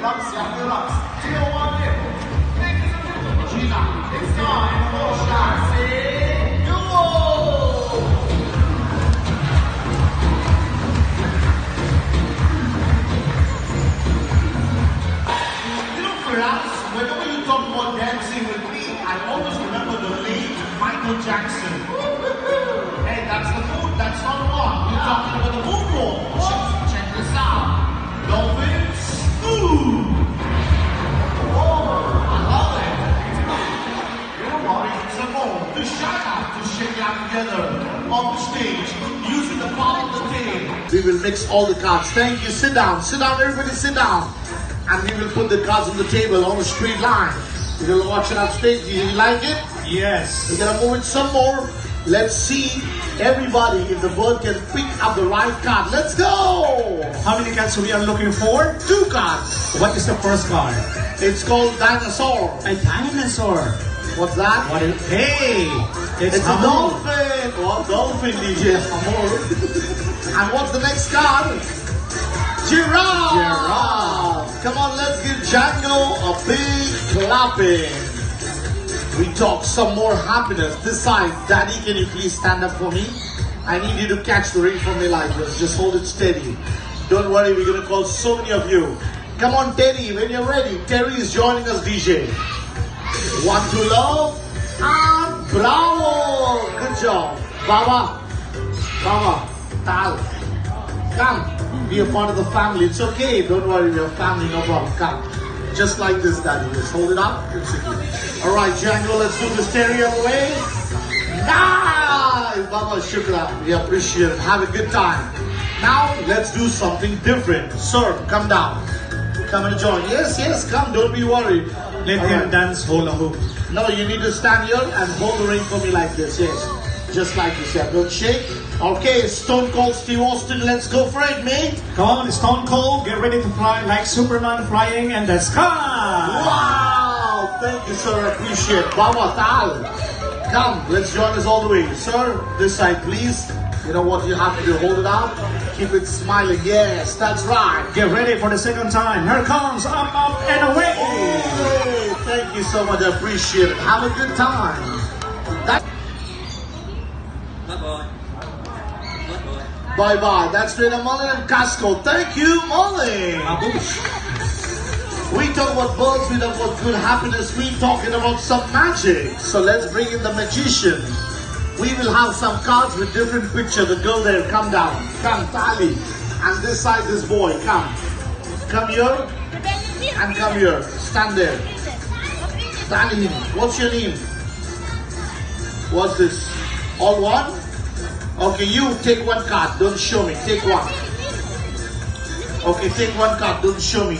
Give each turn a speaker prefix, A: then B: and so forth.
A: relax, relax. Tier 1 here. Gina, it's time for Shaxi Duo. You know, perhaps, whenever you talk about dancing with me, I always remember the late Michael Jackson. Hey, that's the food, that's not one. We're talking about the moonwalk. Check this out. Dolphins. Ooh. Oh, I love it. You know what? It's a moment to shout out, to shake out together on the stage using the palm of the table. We will mix all the cards. Thank you. Sit down, everybody sit down. And we will put the cards on the table on a straight line. You will watch it up stage. Do you like it?
B: Yes.
A: We're gonna move it some more. Let's see everybody if the bird can pick up the right card. Let's go!
B: How many cards we are looking for?
A: 2 cards.
B: What is the first card?
A: It's called dinosaur.
B: A dinosaur.
A: What's that?
B: What is? Hey,
A: It's a dolphin. Oh, dolphin DJ Amor. And what's the next card? Giraffe.
B: Giraffe.
A: Come on, let's give Django a big clapping. We talk some more happiness. This side, Daddy, can you please stand up for me? I need you to catch the ring for me like this. Just hold it steady. Don't worry, we're going to call so many of you. Come on, Teddy, when you're ready. Terry is joining us, DJ. One to love and bravo. Good job. Baba, Tal, come. Be a part of the family. It's okay. Don't worry, we're family, no problem. Come. Just like this, Daddy. Just hold it up. All right, Django, let's do the stereo away. Nice! Baba, shukran. We appreciate it. Have a good time. Now, let's do something different. Sir, come down. Come and join. Yes, come. Don't be worried.
B: Let him dance hula hoop.
A: No, you need to stand here and hold the ring for me like this. Yes. Just like this. Yeah, don't shake. Okay, Stone Cold Steve Austin, let's go for it, mate.
B: Come on, Stone Cold, get ready to fly like Superman flying in the sky.
A: Wow! Thank you, sir. Appreciate it. Baba Tal. Come, let's join us all the way. Sir, this side, please. You know what you have to do? Hold it out. Keep it smiling. Yes, that's right.
B: Get ready for the second time. Here comes up, and away.
A: Hey, thank you so much. I appreciate it. Have a good time. Bye-bye. That's Rena Mullen and Casco. Thank you, Mullen. We talk about birds, we talk about good happiness, we talking about some magic. So let's bring in the magician. We will have some cards with different pictures. The girl there, come down. Come, Tali. And this side, this boy, come. Come here. And come here. Stand there. Tali, what's your name? What's this? All one? Okay, you take 1 card. Don't show me. Take 1. Okay, take 1 card. Don't show me.